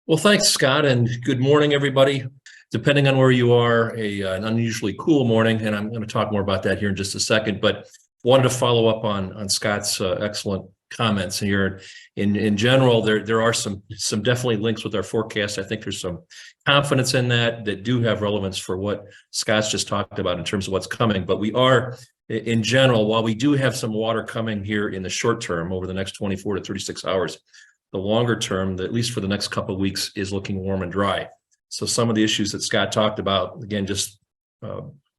Well, thanks, Scott, and good morning, everybody. Depending on where you are, an unusually cool morning, and I'm going to talk more about that here in just a second. But wanted to follow up on Scott's excellent comments here. In general, there are some definitely links with our forecast. I think there's some confidence in that do have relevance for what Scott's just talked about in terms of what's coming. But we are, in general, while we do have some water coming here in the short term over the next 24 to 36 hours. The longer term, at least for the next couple of weeks, is looking warm and dry. So some of the issues that Scott talked about, again, just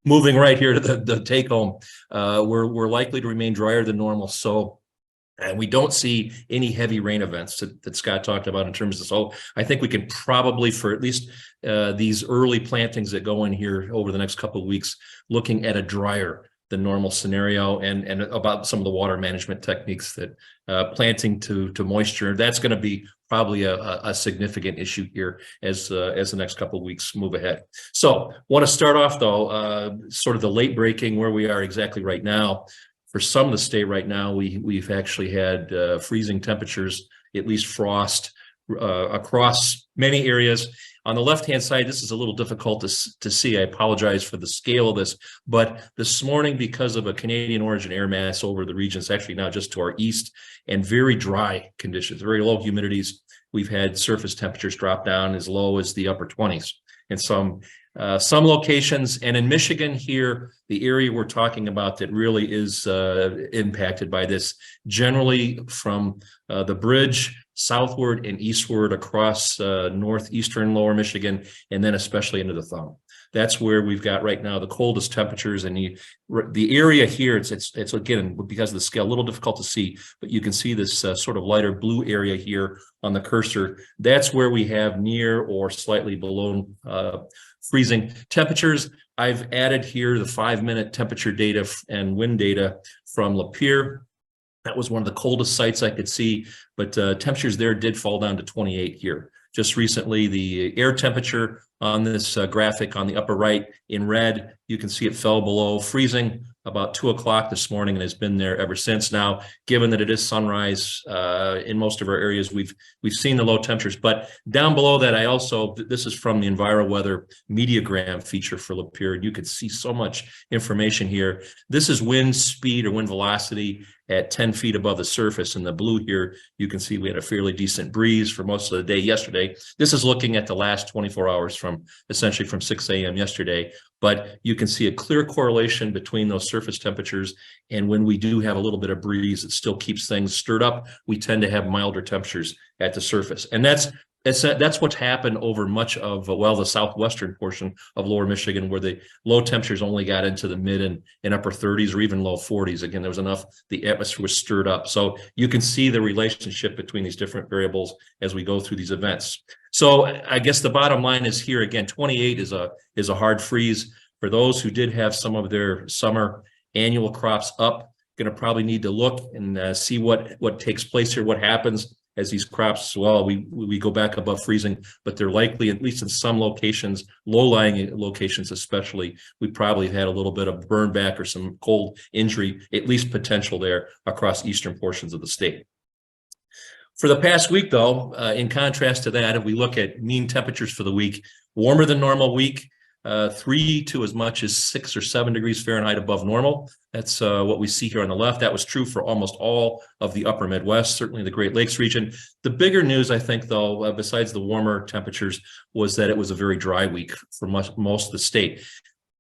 moving right here to the take home, we're likely to remain drier than normal. So, and we don't see any heavy rain events that Scott talked about in terms of, so I think we can probably, for at least these early plantings that go in here over the next couple of weeks, looking at a drier the normal scenario and about some of the water management techniques that planting to moisture, that's going to be probably a significant issue here as the next couple of weeks move ahead. So want to start off though, sort of the late breaking where we are exactly right now. For some of the state right now, we've actually had freezing temperatures, at least frost across many areas. On the left-hand side, this is a little difficult to see. I apologize for the scale of this, but this morning, because of a Canadian origin air mass over the region, it's actually now just to our east, and very dry conditions, very low humidities. We've had surface temperatures drop down as low as the upper 20s in some locations. And in Michigan here, the area we're talking about that really is impacted by this, generally from the bridge southward and eastward across northeastern lower Michigan, and then especially into the thumb. That's where we've got right now the coldest temperatures, and the area here, it's again, because of the scale, a little difficult to see, but you can see this sort of lighter blue area here on the cursor. That's where we have near or slightly below freezing temperatures. I've added here the 5-minute temperature data and wind data from Lapeer. That was one of the coldest sites I could see, but temperatures there did fall down to 28 here. Just recently, the air temperature on this graphic on the upper right in red, you can see it fell below freezing about 2 o'clock this morning and has been there ever since. Now, given that it is sunrise in most of our areas, we've seen the low temperatures, but down below that, this is from the EnviroWeather Mediagram feature for Lapeer, and you can see so much information here. This is wind speed or wind velocity at 10 feet above the surface. In the blue here, you can see we had a fairly decent breeze for most of the day yesterday. This is looking at the last 24 hours essentially from 6 a.m. yesterday, but you can see a clear correlation between those surface temperatures, and when we do have a little bit of breeze, it still keeps things stirred up. We tend to have milder temperatures at the surface, and that's what's happened over much of, the southwestern portion of lower Michigan, where the low temperatures only got into the mid and upper 30s or even low 40s. Again, there was enough, the atmosphere was stirred up. So you can see the relationship between these different variables as we go through these events. So I guess the bottom line is here, again, 28 is a hard freeze. For those who did have some of their summer annual crops up, going to probably need to look and see what takes place here, what happens as these crops, well, we go back above freezing, but they're likely, at least in some locations, low-lying locations especially, we probably had a little bit of burn back or some cold injury, at least potential there across eastern portions of the state. For the past week, though, in contrast to that, if we look at mean temperatures for the week, warmer than normal week, 3 to as much as 6 or 7 degrees Fahrenheit above normal. That's what we see here on the left. That was true for almost all of the upper Midwest, certainly the Great Lakes region. The bigger news, I think, though, besides the warmer temperatures, was that it was a very dry week for most of the state.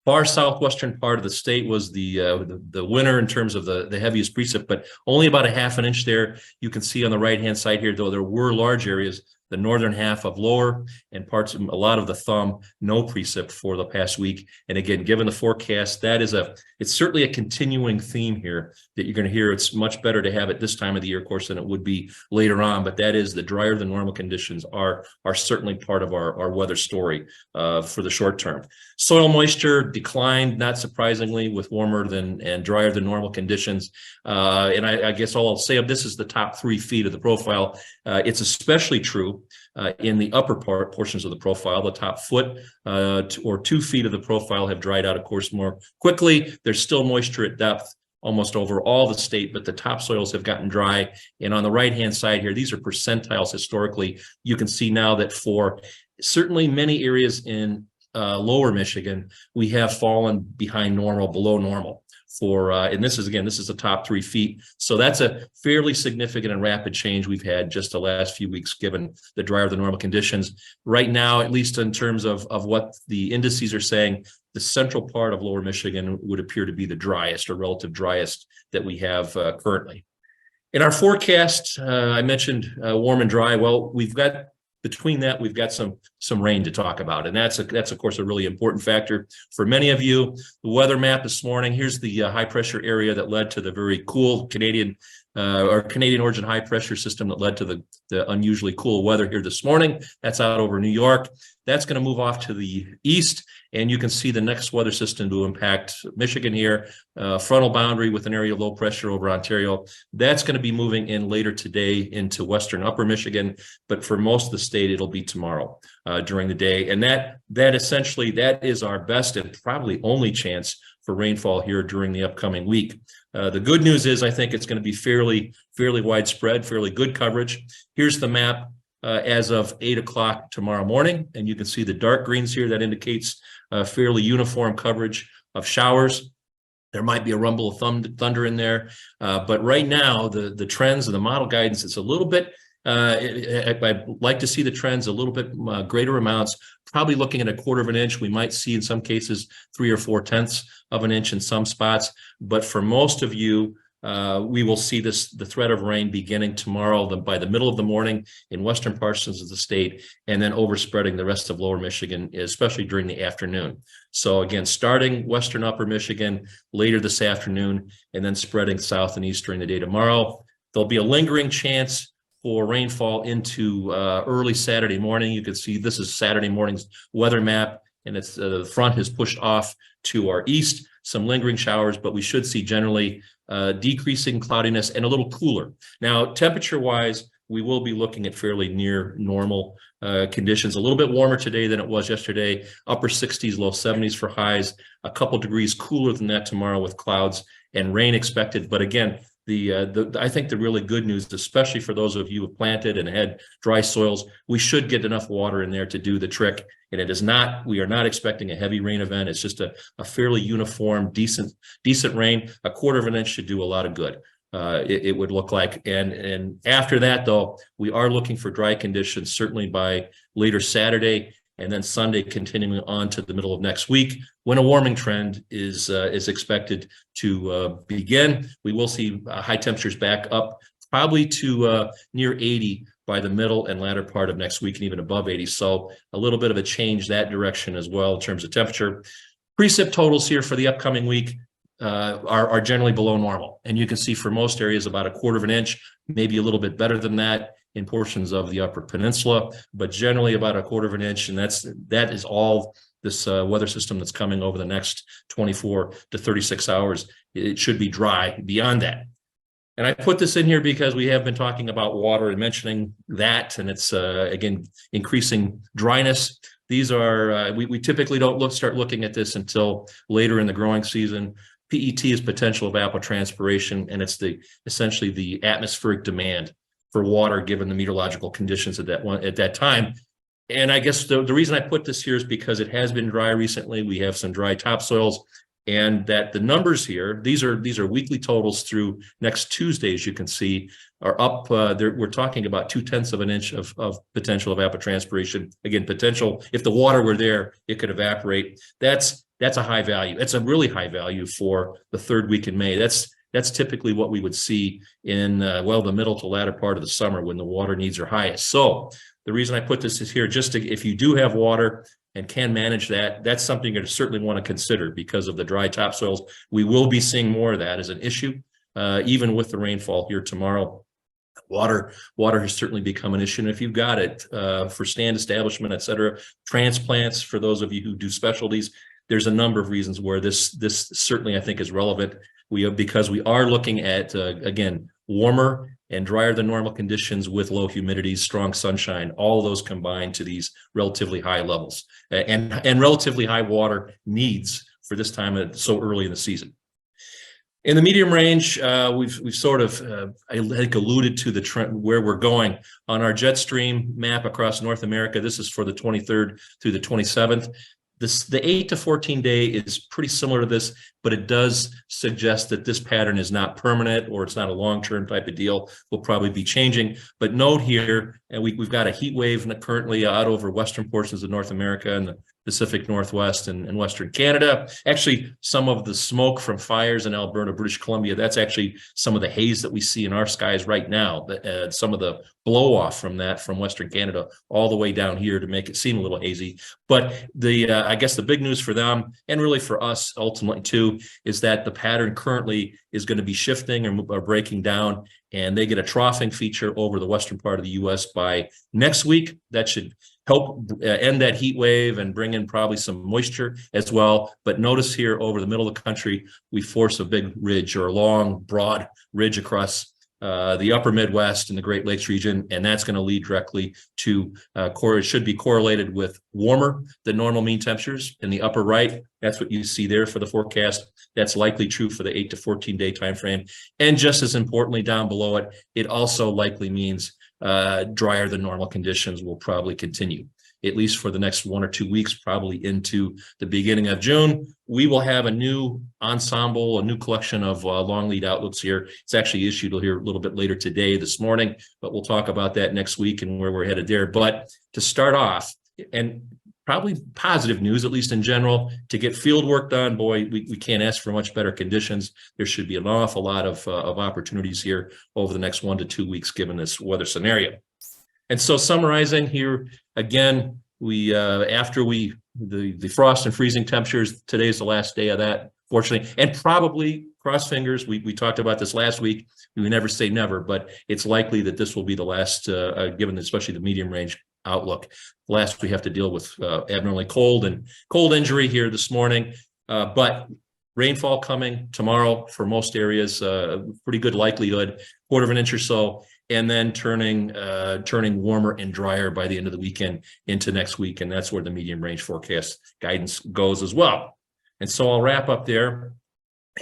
Far southwestern part of the state was the winner in terms of the heaviest precip, but only about a ½ inch there. You can see on the right-hand side here, though there were large areas, the northern half of lower and parts of a lot of the thumb, no precip for the past week. And again, given the forecast, it's certainly a continuing theme here that you're going to hear. It's much better to have it this time of the year, of course, than it would be later on. But that is, the drier than normal conditions are certainly part of our weather story for the short term. Soil moisture declined, not surprisingly, with warmer and drier than normal conditions. And I guess all I'll say of this is the top 3 feet of the profile. It's especially true in the upper portions of the profile. The top foot or 2 feet of the profile have dried out, of course, more quickly. There's still moisture at depth, almost over all the state, but the topsoils have gotten dry. And on the right-hand side here, these are percentiles historically. You can see now that for certainly many areas in lower Michigan, we have fallen behind normal, below normal. And this is the top 3 feet. So that's a fairly significant and rapid change we've had just the last few weeks, given the drier than normal conditions. Right now, at least in terms of what the indices are saying, the central part of lower Michigan would appear to be the driest or relative driest that we have currently. In our forecast, I mentioned warm and dry. Well, between that, we've got some rain to talk about, and that's of course a really important factor for many of you. The weather map this morning. Here's the high pressure area that led to the very cool Canadian origin high pressure system that led to the unusually cool weather here this morning. That's out over New York. That's going to move off to the east, and you can see the next weather system to impact Michigan here, frontal boundary with an area of low pressure over Ontario. That's going to be moving in later today into western upper Michigan, but for most of the state, it'll be tomorrow during the day. And that essentially is our best and probably only chance for rainfall here during the upcoming week. The good news is I think it's going to be fairly widespread, fairly good coverage. Here's the map as of 8 o'clock tomorrow morning, and you can see the dark greens here. That indicates fairly uniform coverage of showers. There might be a rumble of thunder in there, but right now the trends and the model guidance is a little bit. I'd like to see the trends a little bit greater amounts, probably looking at a quarter of an inch. We might see in some cases 3 or 4/10 of an inch in some spots. But for most of you, we will see the threat of rain beginning tomorrow by the middle of the morning in western portions of the state, and then overspreading the rest of lower Michigan, especially during the afternoon. So again, starting western upper Michigan later this afternoon, and then spreading south and east during the day tomorrow. There'll be a lingering chance for rainfall into early Saturday morning. You can see this is Saturday morning's weather map, and it's the front has pushed off to our east, some lingering showers, but we should see generally decreasing cloudiness and a little cooler. Now, temperature-wise, we will be looking at fairly near normal conditions, a little bit warmer today than it was yesterday, upper 60s, low 70s for highs, a couple degrees cooler than that tomorrow with clouds and rain expected. But again, I think the really good news, especially for those of you who have planted and had dry soils, we should get enough water in there to do the trick. And we are not expecting a heavy rain event. It's just a fairly uniform, decent rain. A quarter of an inch should do a lot of good. It would look like. And after that, though, we are looking for dry conditions, certainly by later Saturday, and then Sunday continuing on to the middle of next week, when a warming trend is expected to begin. We will see high temperatures back up probably to near 80 by the middle and latter part of next week, and even above 80. So a little bit of a change that direction as well in terms of temperature. Precip totals here for the upcoming week are generally below normal. And you can see for most areas about a quarter of an inch, maybe a little bit better than that in portions of the Upper Peninsula, but generally about a quarter of an inch. And that is all this weather system that's coming over the next 24 to 36 hours. It should be dry beyond that. And I put this in here because we have been talking about water and mentioning that, and it's again increasing dryness. These are we typically don't start looking at this until later in the growing season. PET is potential evapotranspiration, and it's essentially the atmospheric demand for water given the meteorological conditions at that time. And I guess the reason I put this here is because it has been dry recently. We have some dry topsoils, and that the numbers here, these are weekly totals through next Tuesday, as you can see, are up. We're talking about 0.2 of an inch of potential evapotranspiration. Again, potential, if the water were there, it could evaporate. That's a high value. It's a really high value for the third week in May. That's typically what we would see in, the middle to latter part of the summer when the water needs are highest. So the reason I put this is here, if you do have water and can manage that, that's something you certainly want to consider because of the dry topsoils. We will be seeing more of that as an issue, even with the rainfall here tomorrow. Water has certainly become an issue. And if you've got it for stand establishment, et cetera, transplants, for those of you who do specialties, there's a number of reasons where this certainly I think is relevant. Because we are looking at, again, warmer and drier than normal conditions with low humidity, strong sunshine, all of those combined to these relatively high levels and relatively high water needs for this time so early in the season. In the medium range, we've sort of, I think, alluded to the trend where we're going on our jet stream map across North America. This is for the 23rd through the 27th. The 8 to 14 day is pretty similar to this, but it does suggest that this pattern is not permanent, or it's not a long-term type of deal. Will probably be changing. But note here, and we've got a heat wave currently out over western portions of North America and the Pacific Northwest and Western Canada. Actually, some of the smoke from fires in Alberta, British Columbia, that's actually some of the haze that we see in our skies right now. Some of the blow off from that from Western Canada all the way down here to make it seem a little hazy. But I guess the big news for them, and really for us ultimately too, is that the pattern currently is going to be shifting or breaking down, and they get a troughing feature over the western part of the U.S. by next week. That should help end that heat wave and bring in probably some moisture as well. But notice here over the middle of the country, we force a big ridge, or a long, broad ridge across the upper Midwest and the Great Lakes region, and that's going to lead directly to it should be correlated with warmer than normal mean temperatures in the upper right. That's what you see there for the forecast. That's likely true for the 8 to 14 day time frame. And just as importantly, down below it, it also likely means drier than normal conditions will probably continue, at least for the next 1 or 2 weeks, probably into the beginning of June. We will have a new ensemble, a new collection of long lead outlooks here. It's actually issued here a little bit later today, this morning, but we'll talk about that next week and where we're headed there. But to start off, and probably positive news, at least in general, to get field work done, boy, we can't ask for much better conditions. There should be an awful lot of opportunities here over the next 1 to 2 weeks, given this weather scenario. And so summarizing here, again, after the frost and freezing temperatures, today's the last day of that, fortunately, and probably, cross fingers, we talked about this last week. We never say never, but it's likely that this will be the last, given especially the medium range outlook. Last we have to deal with abnormally cold injury here this morning, but rainfall coming tomorrow for most areas, pretty good likelihood, 1/4 inch or so, and then turning warmer and drier by the end of the weekend into next week, and that's where the medium range forecast guidance goes as well. And so I'll wrap up there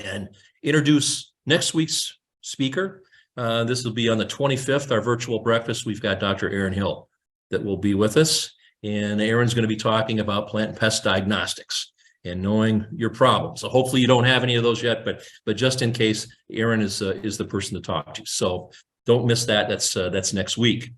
and introduce next week's speaker. This will be on the 25th, our virtual breakfast. We've got Dr. Aaron Hill that will be with us, and Aaron's going to be talking about plant and pest diagnostics and knowing your problems. So hopefully you don't have any of those yet, but just in case, Aaron is the person to talk to. So don't miss that. That's next week.